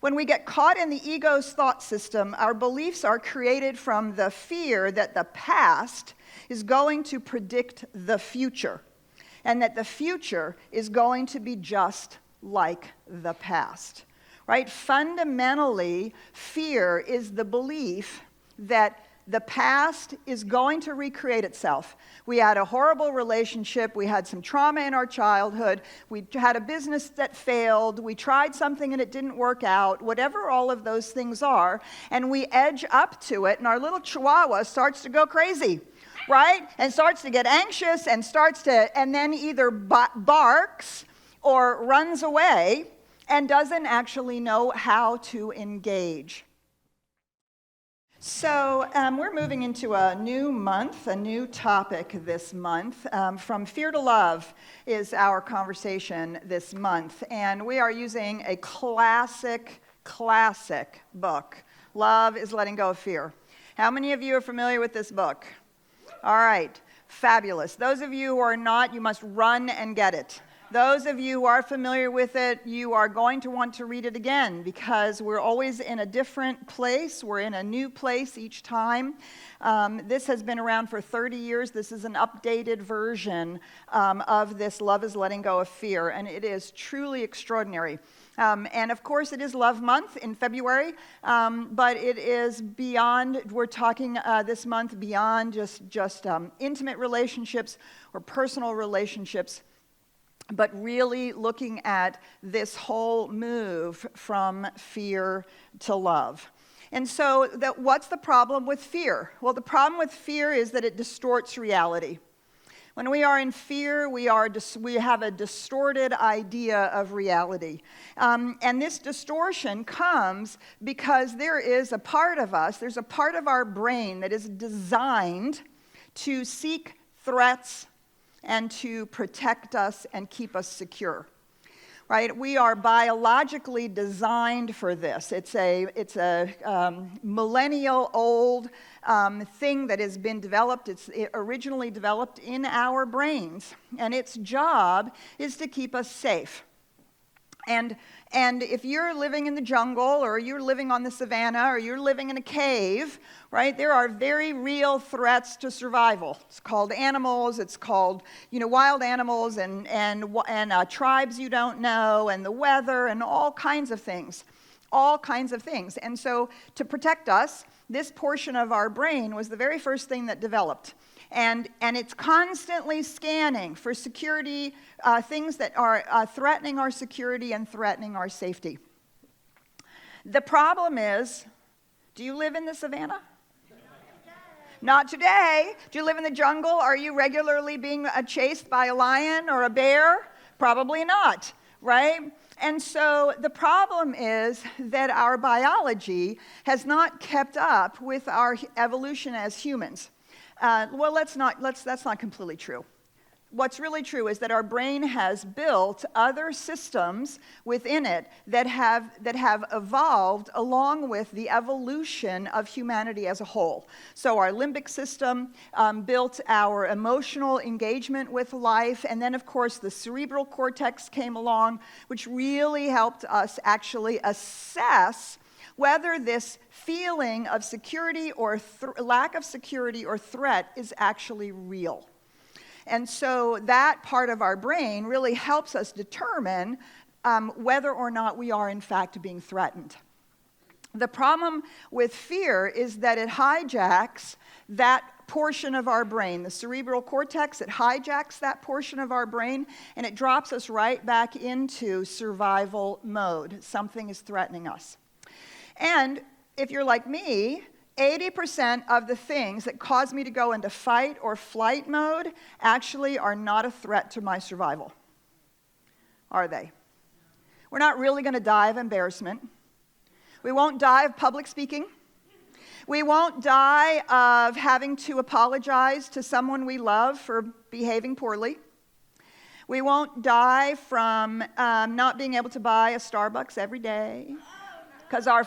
When we get caught in the ego's thought system, our beliefs are created from the fear that the past is going to predict the future, and that the future is going to be just like the past, right? Fundamentally, fear is the belief that the past is going to recreate itself. We had a horrible relationship. We had some trauma in our childhood. We had a business that failed. We tried something and it didn't work out, whatever all of those things are. And we edge up to it, and our little chihuahua starts to go crazy, right? And starts to get anxious and then either barks or runs away and doesn't actually know how to engage. So we're moving into a new month, a new topic this month. From Fear to Love is our conversation this month. And we are using a classic book. Love is Letting Go of Fear. How many of you are familiar with this book? All right, fabulous. Those of you who are not, you must run and get it. Those of you who are familiar with it, you are going to want to read it again because we're always in a different place. We're in a new place each time. This has been around for 30 years. This is an updated version of this Love is Letting Go of Fear, and it is truly extraordinary. And of course, it is Love Month in February, but it is beyond, we're talking this month beyond just intimate relationships or personal relationships, but really looking at this whole move from fear to love. And so what's the problem with fear? Well, the problem with fear is that it distorts reality. When we are in fear, we have a distorted idea of reality. And this distortion comes because there is a part of us, there's a part of our brain that is designed to seek threats and to protect us and keep us secure, right? We are biologically designed for this. It's a millennial-old thing that has been developed. It's originally developed in our brains, and its job is to keep us safe. And if you're living in the jungle, or you're living on the savannah, or you're living in a cave, right, there are very real threats to survival. It's called animals, it's called, wild animals, and tribes you don't know, and the weather, and all kinds of things. And so to protect us, this portion of our brain was the very first thing that developed. And it's constantly scanning for security, things that are threatening our security and threatening our safety. The problem is, do you live in the savannah? Not today. Do you live in the jungle? Are you regularly being chased by a lion or a bear? Probably not, right? And so the problem is that our biology has not kept up with our evolution as humans. That's not completely true. What's really true is that our brain has built other systems within it that have evolved along with the evolution of humanity as a whole. So our limbic system built our emotional engagement with life, and then of course the cerebral cortex came along, which really helped us actually assess whether this feeling of security or lack of security or threat is actually real. And so that part of our brain really helps us determine whether or not we are in fact being threatened. The problem with fear is that it hijacks that portion of our brain, the cerebral cortex. It hijacks that portion of our brain, and it drops us right back into survival mode. Something is threatening us. And if you're like me, 80% of the things that cause me to go into fight or flight mode actually are not a threat to my survival. Are they? We're not really going to die of embarrassment. We won't die of public speaking. We won't die of having to apologize to someone we love for behaving poorly. We won't die from not being able to buy a Starbucks every day. Because our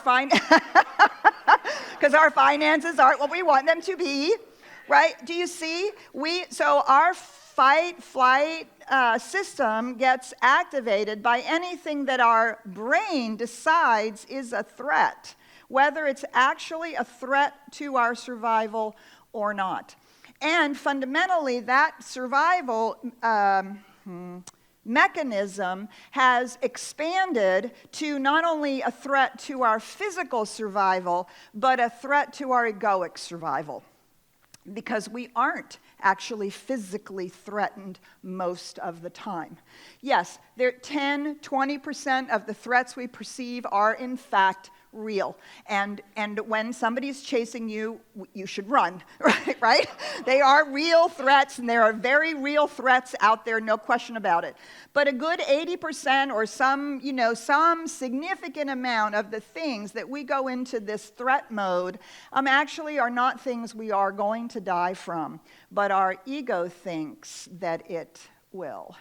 finances aren't what we want them to be, right? Do you see? So our fight-flight system gets activated by anything that our brain decides is a threat, whether it's actually a threat to our survival or not. And fundamentally, that survival mechanism has expanded to not only a threat to our physical survival, but a threat to our egoic survival. Because we aren't actually physically threatened most of the time. Yes, 10-20% of the threats we perceive are in fact real. And when somebody's chasing you, you should run, right? They are real threats, and there are very real threats out there, no question about it. But a good 80% or some significant amount of the things that we go into this threat mode actually are not things we are going to die from, but our ego thinks that it will.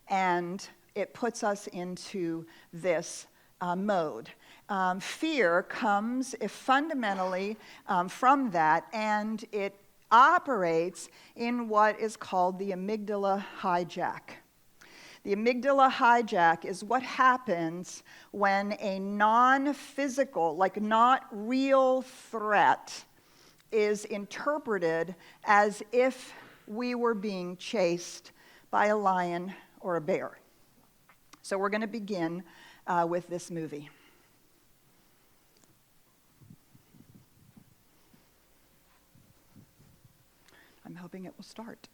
And it puts us into this mode. Fear comes fundamentally from that, and it operates in what is called the amygdala hijack. The amygdala hijack is what happens when a non-physical, like not real threat is interpreted as if we were being chased by a lion or a bear. So we're going to begin with this movie. I'm hoping it will start.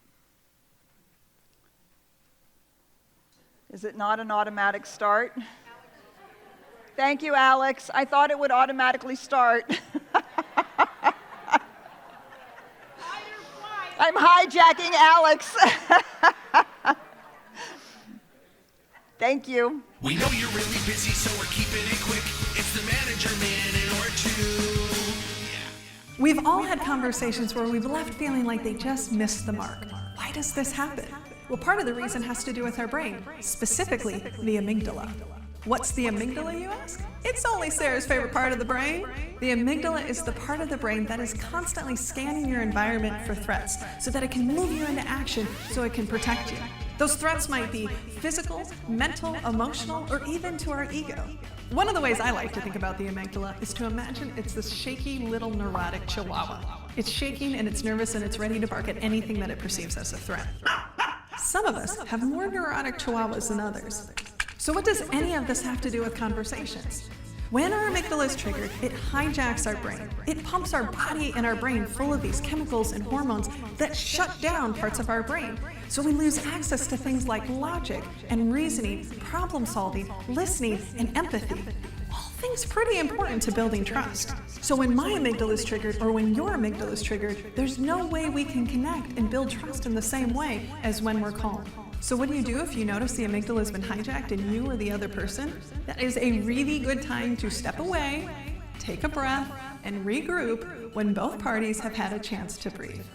Is it not an automatic start? Thank you, Alex. I thought it would automatically start. I'm hijacking Alex. Thank you. We know you're really busy, so we're keeping it quick. It's the manager minute or two. We've all had conversations where we've left feeling like they just missed the mark. Why does this happen? Well, part of the reason has to do with our brain, specifically the amygdala. What's the amygdala, you ask? It's only Sarah's favorite part of the brain. The amygdala is the part of the brain that is constantly scanning your environment for threats so that it can move you into action so it can protect you. Those threats might be physical, mental, emotional, or even to our ego. One of the ways I like to think about the amygdala is to imagine it's this shaky little neurotic chihuahua. It's shaking and it's nervous and it's ready to bark at anything that it perceives as a threat. Some of us have more neurotic chihuahuas than others. So what does any of this have to do with conversations? When our amygdala is triggered, it hijacks our brain. It pumps our body and our brain full of these chemicals and hormones that shut down parts of our brain. So we lose access to things like logic and reasoning, problem solving, listening, and empathy. All things pretty important to building trust. So when my amygdala is triggered, or when your amygdala is triggered, there's no way we can connect and build trust in the same way as when we're calm. So what do you do if you notice the amygdala has been hijacked in you or the other person? That is a really good time to step away, take a breath, and regroup when both parties have had a chance to breathe.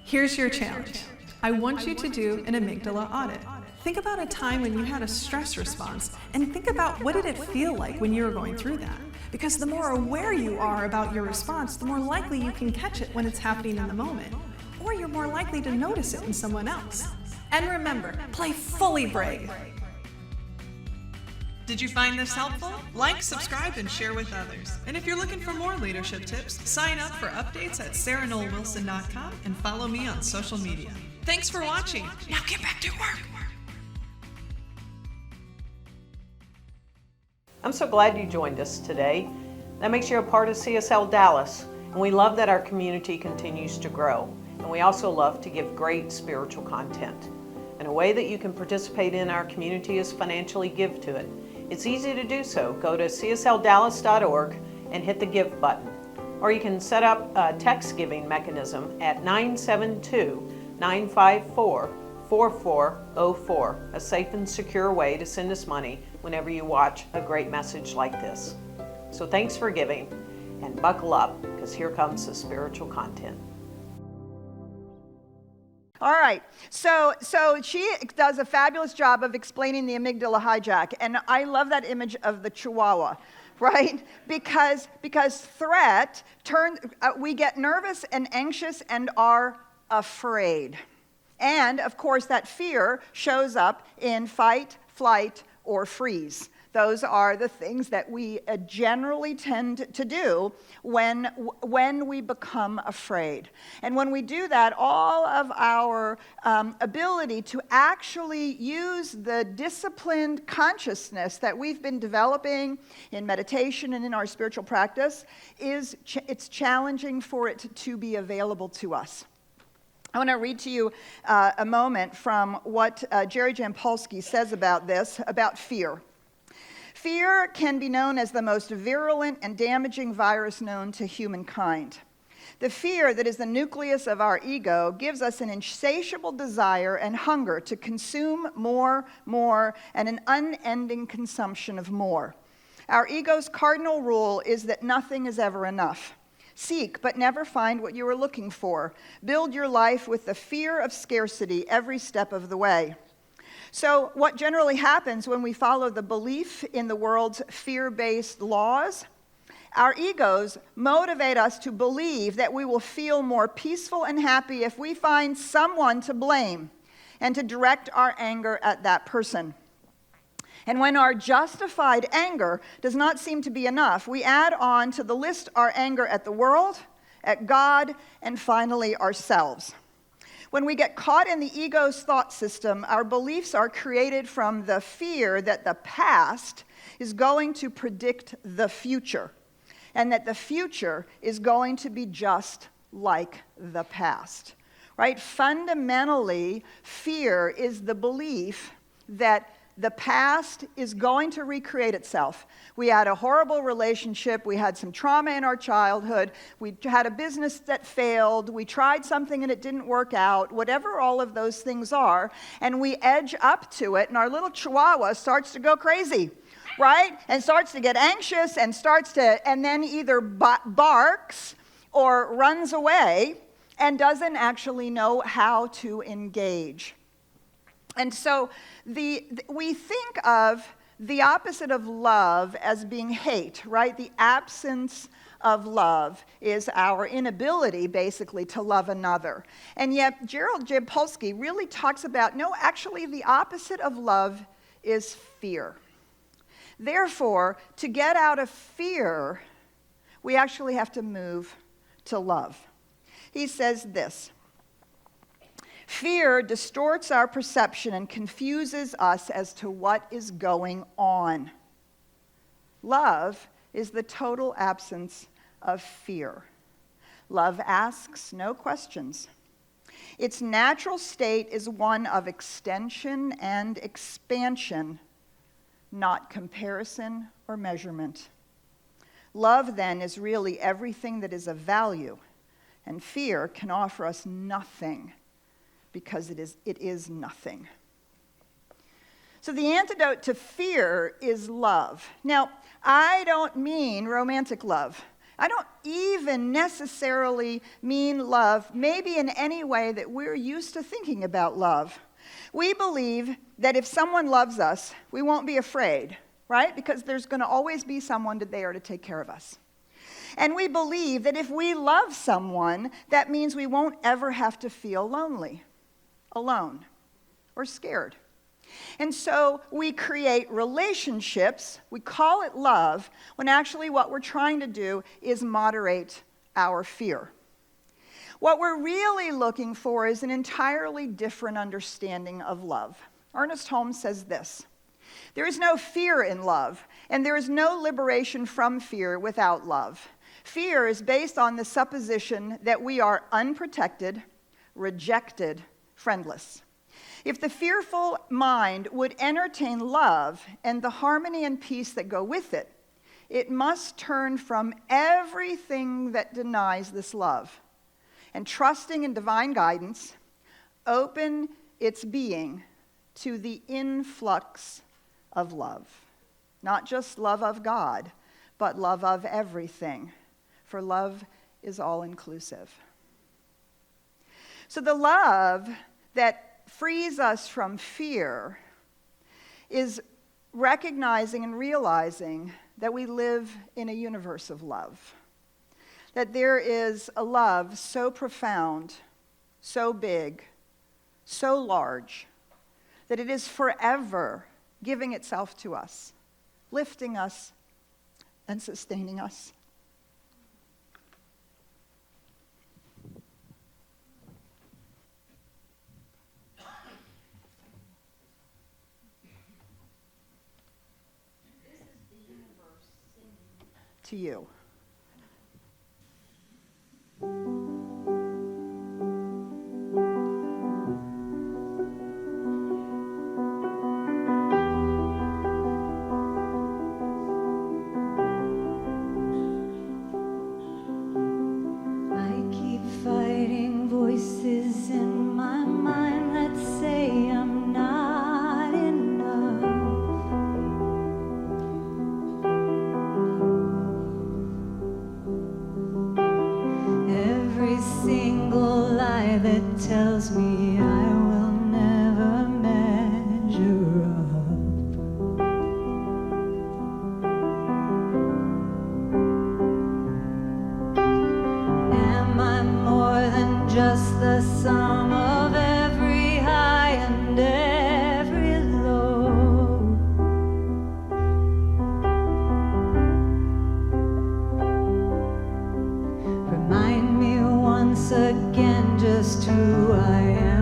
Here's your challenge. I want you to do an amygdala audit. Think about a time when you had a stress response, and think about what did it feel like when you were going through that. Because the more aware you are about your response, the more likely you can catch it when it's happening in the moment. Or you're more likely to notice it in someone else. And remember, play fully brave. Did you find this helpful? Like, subscribe, and share with others. And if you're looking for more leadership tips, sign up for updates at sarahnoelwilson.com and follow me on social media. Thanks for watching. Now get back to work. I'm so glad you joined us today. That makes you a part of CSL Dallas, and we love that our community continues to grow. And we also love to give great spiritual content. And a way that you can participate in our community is financially give to it. It's easy to do so. Go to CSLDallas.org and hit the give button. Or you can set up a text giving mechanism at 972-954-4404, a safe and secure way to send us money whenever you watch a great message like this. So thanks for giving, and buckle up, because here comes the spiritual content. All right, so she does a fabulous job of explaining the amygdala hijack, and I love that image of the chihuahua, right? Because threat we get nervous and anxious and are afraid. And, of course, that fear shows up in fight, flight, or freeze. Those are the things that we generally tend to do when we become afraid. And when we do that, all of our ability to actually use the disciplined consciousness that we've been developing in meditation and in our spiritual practice, it's challenging for it to be available to us. I want to read to you a moment from what Jerry Jampolsky says about this, about fear. Fear can be known as the most virulent and damaging virus known to humankind. The fear that is the nucleus of our ego gives us an insatiable desire and hunger to consume more, and an unending consumption of more. Our ego's cardinal rule is that nothing is ever enough. Seek, but never find what you are looking for. Build your life with the fear of scarcity every step of the way. So what generally happens when we follow the belief in the world's fear-based laws, our egos motivate us to believe that we will feel more peaceful and happy if we find someone to blame and to direct our anger at that person. And when our justified anger does not seem to be enough, we add on to the list our anger at the world, at God, and finally ourselves. When we get caught in the ego's thought system, our beliefs are created from the fear that the past is going to predict the future, and that the future is going to be just like the past, right? Fundamentally, fear is the belief that the past is going to recreate itself. We had a horrible relationship. We had some trauma in our childhood. We had a business that failed. We tried something and it didn't work out, whatever all of those things are. And we edge up to it, and our little chihuahua starts to go crazy, right? And starts to get anxious and and then either barks or runs away and doesn't actually know how to engage. And so we think of the opposite of love as being hate, right? The absence of love is our inability, basically, to love another. And yet, Gerald Jampolsky really talks about, no, actually, the opposite of love is fear. Therefore, to get out of fear, we actually have to move to love. He says this: fear distorts our perception and confuses us as to what is going on. Love is the total absence of fear. Love asks no questions. Its natural state is one of extension and expansion, not comparison or measurement. Love, then, is really everything that is of value, and fear can offer us nothing, because it is nothing. So the antidote to fear is love. Now, I don't mean romantic love. I don't even necessarily mean love, maybe in any way that we're used to thinking about love. We believe that if someone loves us, we won't be afraid, right? Because there's going to always be someone there to take care of us. And we believe that if we love someone, that means we won't ever have to feel lonely, alone, or scared. And so we create relationships, we call it love, when actually what we're trying to do is moderate our fear. What we're really looking for is an entirely different understanding of love. Ernest Holmes says this: there is no fear in love, and there is no liberation from fear without love. Fear is based on the supposition that we are unprotected, rejected, friendless. If the fearful mind would entertain love and the harmony and peace that go with it, it must turn from everything that denies this love, and trusting in divine guidance, open its being to the influx of love. Not just love of God, but love of everything, for love is all-inclusive. So the love that frees us from fear is recognizing and realizing that we live in a universe of love. That there is a love so profound, so big, so large that it is forever giving itself to us, lifting us and sustaining us. To you. I keep fighting voices in my mind that say I'm not enough. Every single lie that tells me I will never measure up. Am I more than just the sum of every high and every low? Remind me once again just who I am.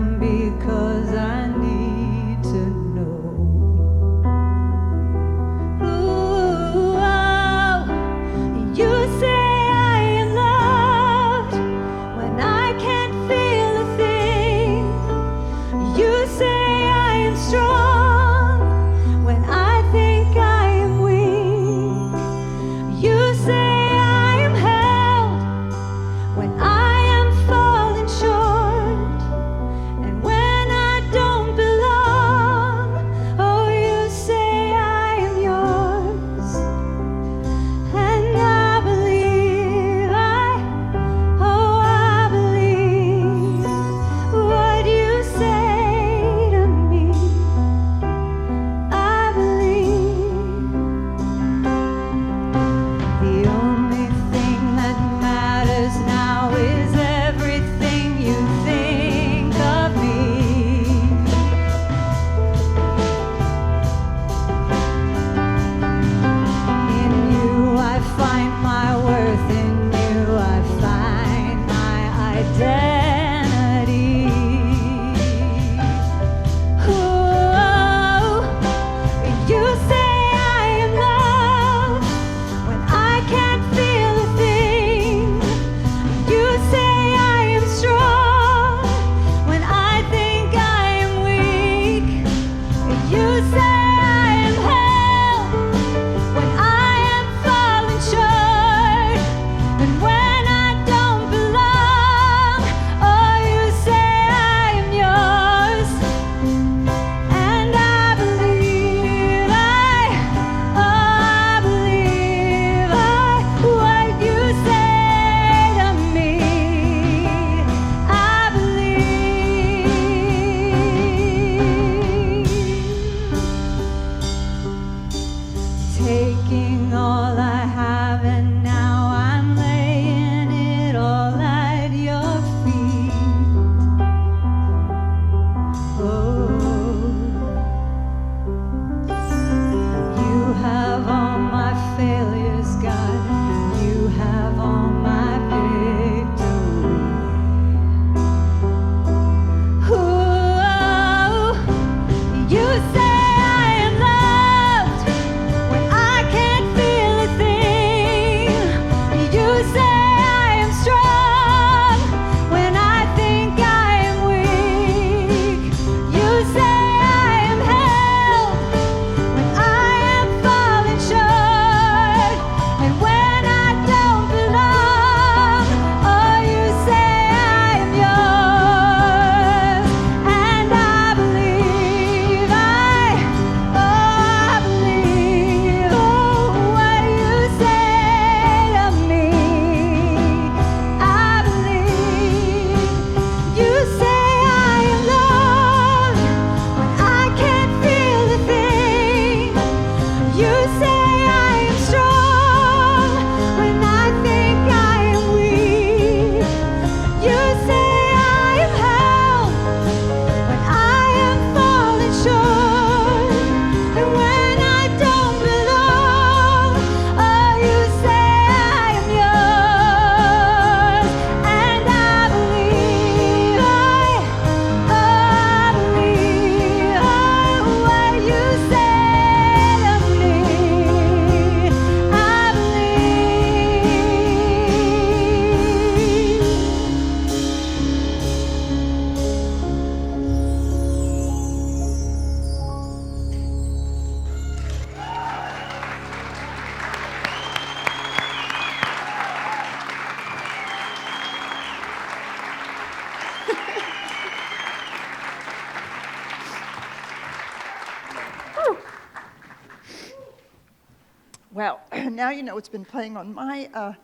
now you know it's been playing on my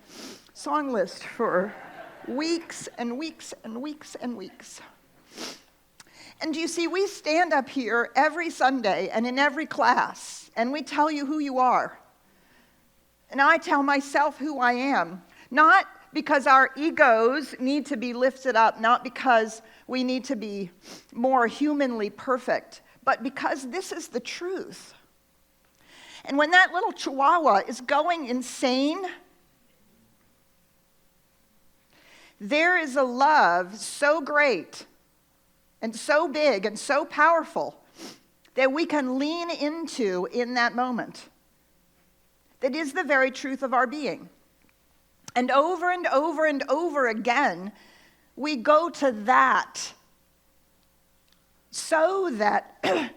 song list for weeks and weeks and weeks and weeks. And you see, we stand up here every Sunday and in every class, and we tell you who you are. And I tell myself who I am, not because our egos need to be lifted up, not because we need to be more humanly perfect, but because this is the truth. And when that little chihuahua is going insane, there is a love so great and so big and so powerful that we can lean into in that moment. That is the very truth of our being. And over and over and over again, we go to that so that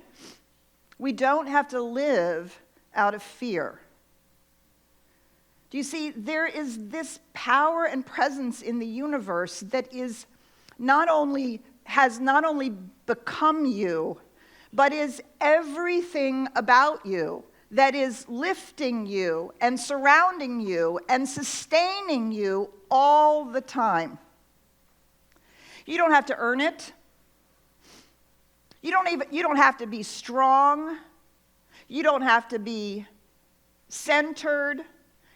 we don't have to live out of fear. Do you see, there is this power and presence in the universe that is has not only become you, but is everything about you, that is lifting you and surrounding you and sustaining you all the time. You don't have to earn it. You don't have to be strong. You don't have to be centered.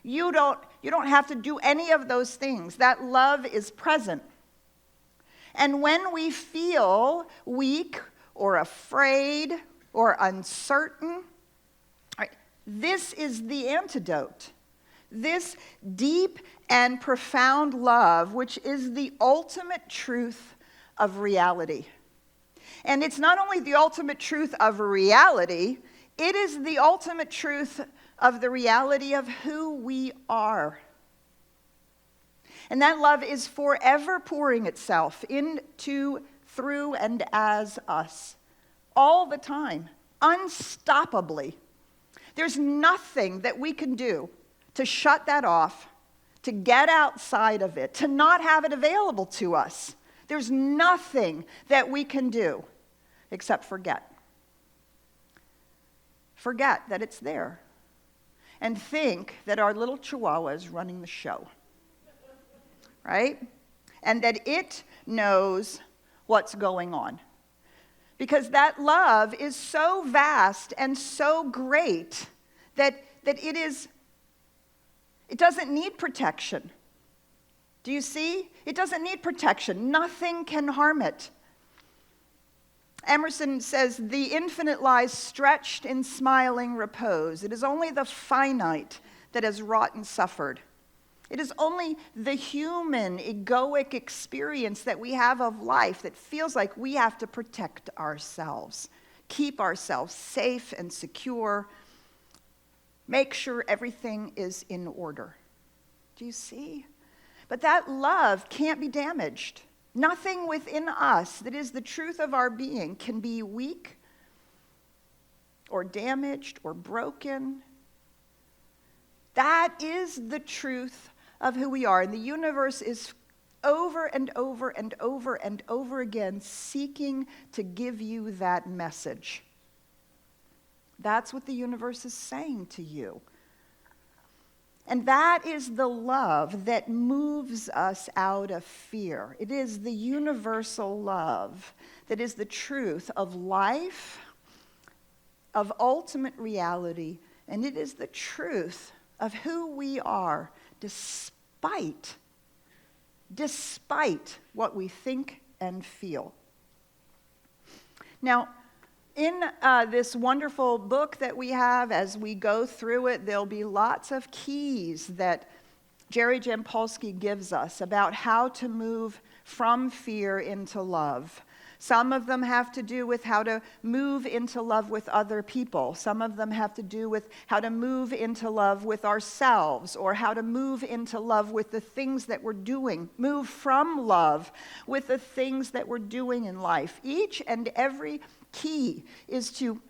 You don't have to do any of those things. That love is present. And when we feel weak or afraid or uncertain, this is the antidote. This deep and profound love, which is the ultimate truth of reality. And it's not only the ultimate truth of reality, it is the ultimate truth of the reality of who we are. And that love is forever pouring itself into, through, and as us. All the time. Unstoppably. There's nothing that we can do to shut that off, to get outside of it, to not have it available to us. There's nothing that we can do except forget. Forget that it's there. And think that our little chihuahua is running the show. Right? And that it knows what's going on. Because that love is so vast and so great that it doesn't need protection. Do you see? It doesn't need protection. Nothing can harm it. Emerson says, "The infinite lies stretched in smiling repose. It is only the finite that has wrought and suffered. It is only the human, egoic experience that we have of life that feels like we have to protect ourselves, keep ourselves safe and secure, make sure everything is in order." Do you see? But that love can't be damaged. Nothing within us that is the truth of our being can be weak or damaged or broken. That is the truth of who we are. And the universe is over and over and over and over again seeking to give you that message. That's what the universe is saying to you. And that is the love that moves us out of fear. It is the universal love that is the truth of life, of ultimate reality, and it is the truth of who we are despite what we think and feel. Now, in this wonderful book that we have, as we go through it, there'll be lots of keys that Jerry Jampolsky gives us about how to move from fear into love. Some of them have to do with how to move into love with other people. Some of them have to do with how to move into love with ourselves, or how to move into love with the things that we're doing. Move from love with the things that we're doing in life. Each and every key is to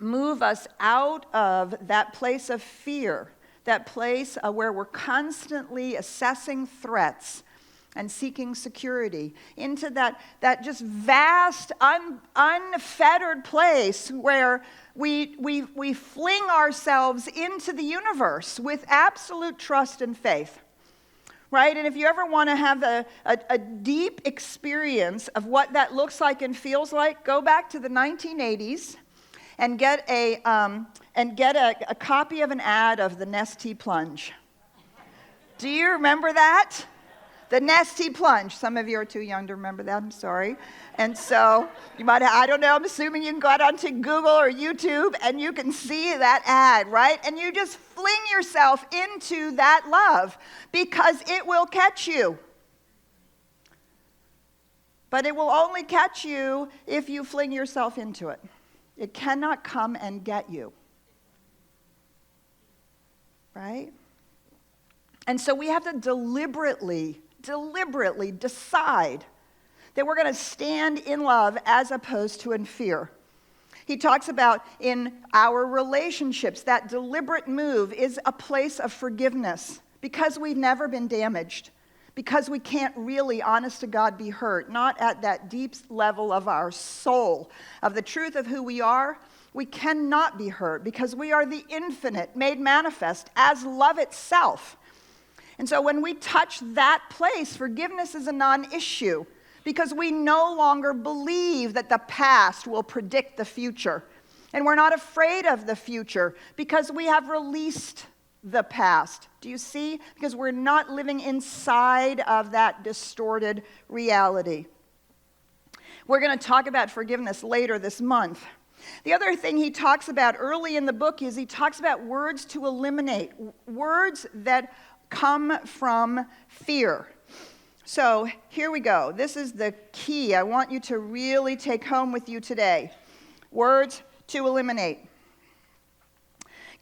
move us out of that place of fear, that place where we're constantly assessing threats and seeking security, into that just vast, unfettered place where we fling ourselves into the universe with absolute trust and faith. Right? And if you ever want to have a deep experience of what that looks like and feels like, go back to the 1980s and get a copy of an ad of the Nestea Plunge. Do you remember that? The Nestea Plunge. Some of you are too young to remember that, I'm sorry. And so, you might have, I don't know, I'm assuming you can go out onto Google or YouTube and you can see that ad, right? And you just fling yourself into that love because it will catch you. But it will only catch you if you fling yourself into it. It cannot come and get you. Right? And so we have to deliberately decide that we're going to stand in love as opposed to in fear. He talks about in our relationships, that deliberate move is a place of forgiveness because we've never been damaged, because we can't really, honest to God, be hurt, not at that deep level of our soul, of the truth of who we are. We cannot be hurt because we are the infinite made manifest as love itself. And so when we touch that place, forgiveness is a non-issue because we no longer believe that the past will predict the future. And we're not afraid of the future because we have released the past. Do you see? Because we're not living inside of that distorted reality. We're going to talk about forgiveness later this month. The other thing he talks about early in the book is he talks about words to eliminate, words that come from fear. So here we go. This is the key I want you to really take home with you today. Words to eliminate.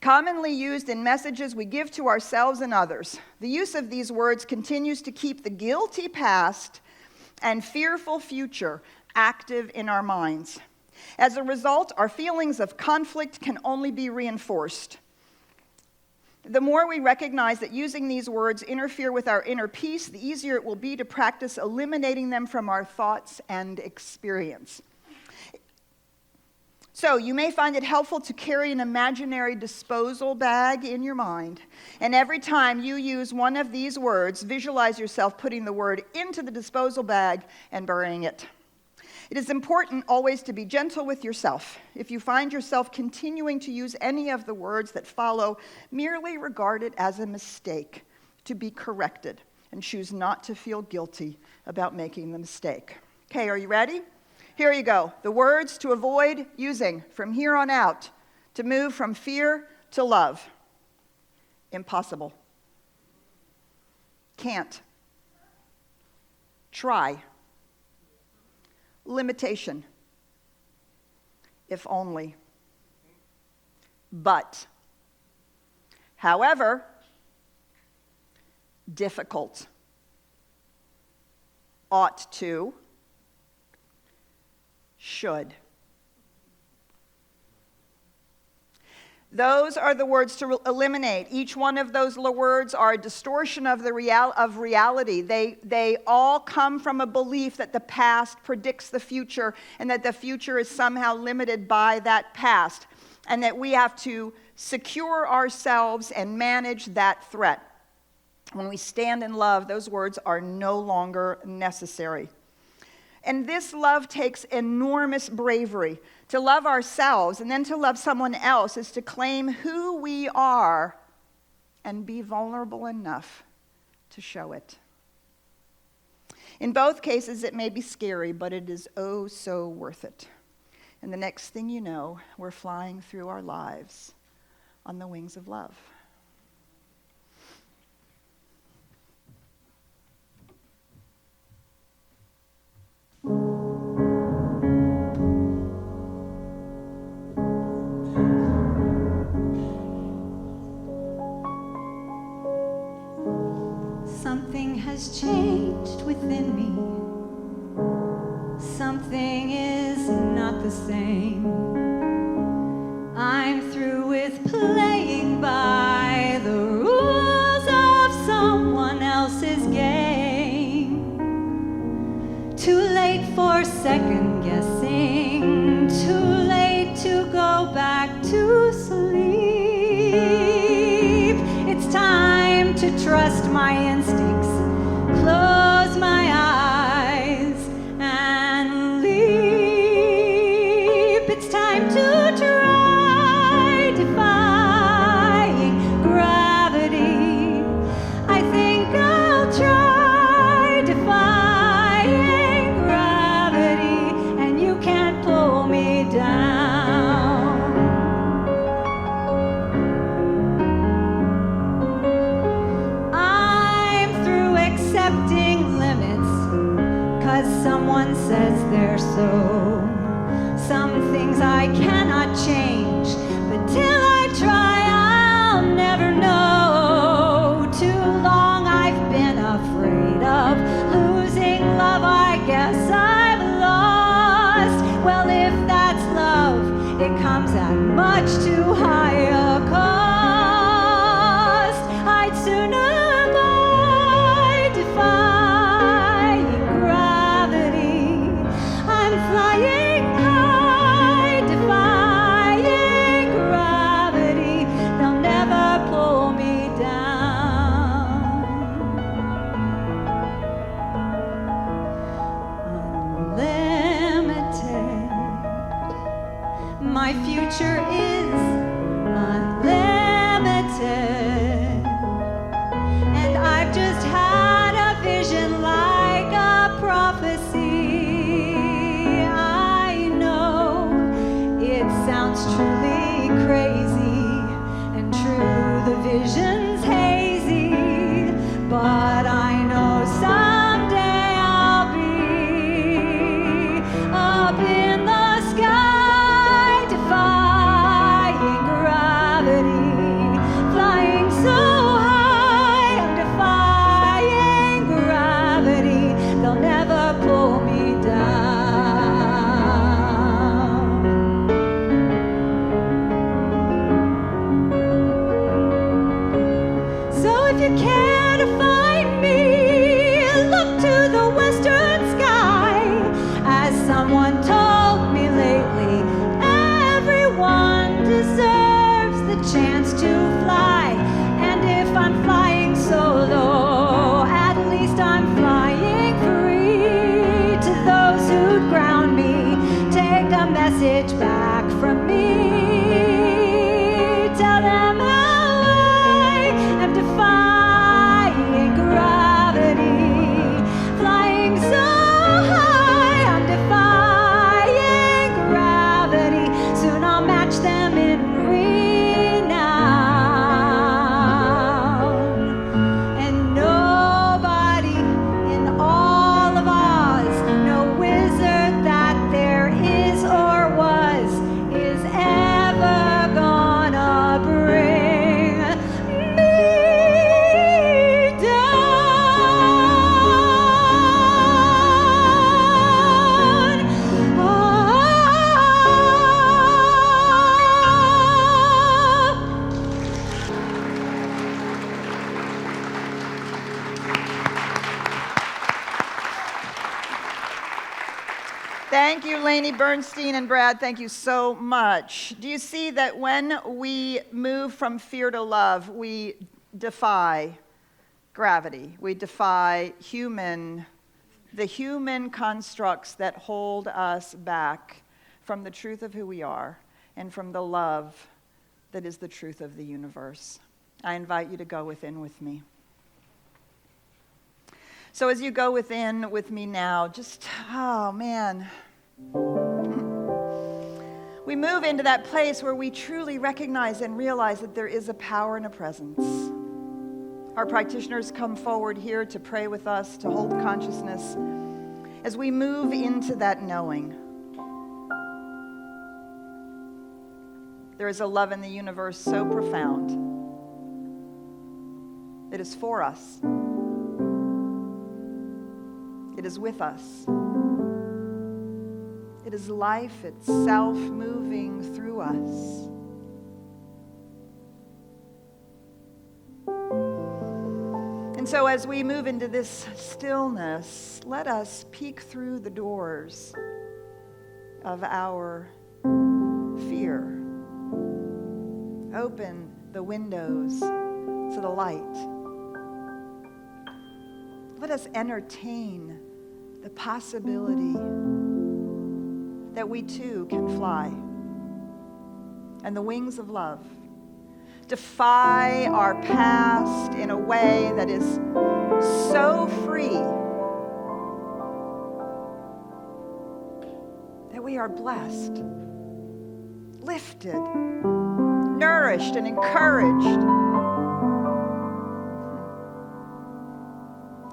Commonly used in messages we give to ourselves and others. The use of these words continues to keep the guilty past and fearful future active in our minds. As a result, our feelings of conflict can only be reinforced. The more we recognize that using these words interfere with our inner peace, the easier it will be to practice eliminating them from our thoughts and experience. So you may find it helpful to carry an imaginary disposal bag in your mind. And every time you use one of these words, visualize yourself putting the word into the disposal bag and burying it. It is important always to be gentle with yourself. If you find yourself continuing to use any of the words that follow, merely regard it as a mistake to be corrected and choose not to feel guilty about making the mistake. Okay, are you ready? Here you go. The words to avoid using from here on out to move from fear to love. Impossible. Can't. Try. Limitation. If only. But. However. Difficult. Ought to. Should. Those are the words to eliminate. Each one of those words are a distortion of reality. They all come from a belief that the past predicts the future and that the future is somehow limited by that past, and that we have to secure ourselves and manage that threat. When we stand in love, those words are no longer necessary. And this love takes enormous bravery. To love ourselves and then to love someone else is to claim who we are and be vulnerable enough to show it. In both cases, it may be scary, but it is oh so worth it. And the next thing you know, we're flying through our lives on the wings of love. Something has changed within me. Something is not the same. I'm through with playing by the rules of someone else's game. to trust my instincts, close my eyes and leap. It's time to try defying gravity. I think I'll try defying gravity, and you can't pull me down. I'm through accepting limits, 'cause someone says they're so. Some things I cannot change, but till I try, I'll never know. Too long I've been afraid of losing love, I guess I've lost. Well, if that's love, it comes at much too high a cost. I'd sooner die defying gravity. I'm flying high, defying gravity. They'll never pull me down. Unlimited. My future is unlimited. And I've just had a vision like a prophecy. I know it sounds truly crazy, and true, the vision's hazy, but I know someday I'll be up in the sky, defying gravity, flying so high, I'm defying gravity. They'll never pull me down. So if you care to find me, look to the western sky. As someone told me lately, everyone deserves the chance to fly. And if I'm flying solo, at least I'm flying free. To those who'd ground me, take a message back from me. Tell them how I am defying gravity, flying so high, I'm defying gravity. Soon I'll match them in renown. And nobody in all of Oz, no wizard that there is or was, is ever gonna bring me down. Thank you, Lainey Bernstein and Brad. Thank you so much. Do you see that when we move from fear to love, we defy gravity? We defy the human constructs that hold us back from the truth of who we are and from the love that is the truth of the universe. I invite you to go within with me. So as you go within with me now, we move into that place where we truly recognize and realize that there is a power and a presence. Our practitioners come forward here to pray with us, to hold consciousness as we move into that knowing. There is a love in the universe so profound. It is for us. It is with us. It is life itself moving through us. And so as we move into this stillness, let us peek through the doors of our fear. Open the windows to the light. Let us entertain the possibility that we too can fly. And the wings of love defy our past in a way that is so free that we are blessed, lifted, nourished, and encouraged.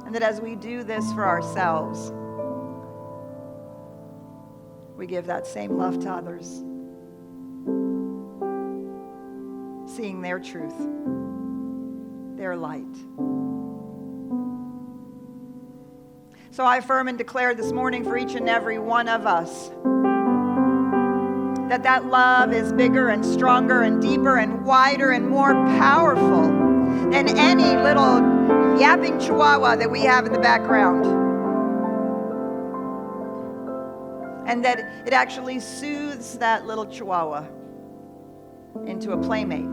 And that as we do this for ourselves, we give that same love to others, seeing their truth, their light. So I affirm and declare this morning for each and every one of us that that love is bigger and stronger and deeper and wider and more powerful than any little yapping chihuahua that we have in the background. And that it actually soothes that little chihuahua into a playmate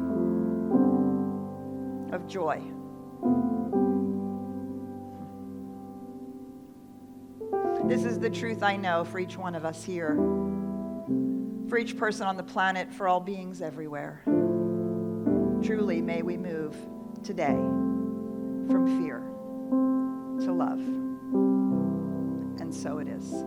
of joy. This is the truth I know for each one of us here, for each person on the planet, for all beings everywhere. Truly, may we move today from fear to love. And so it is.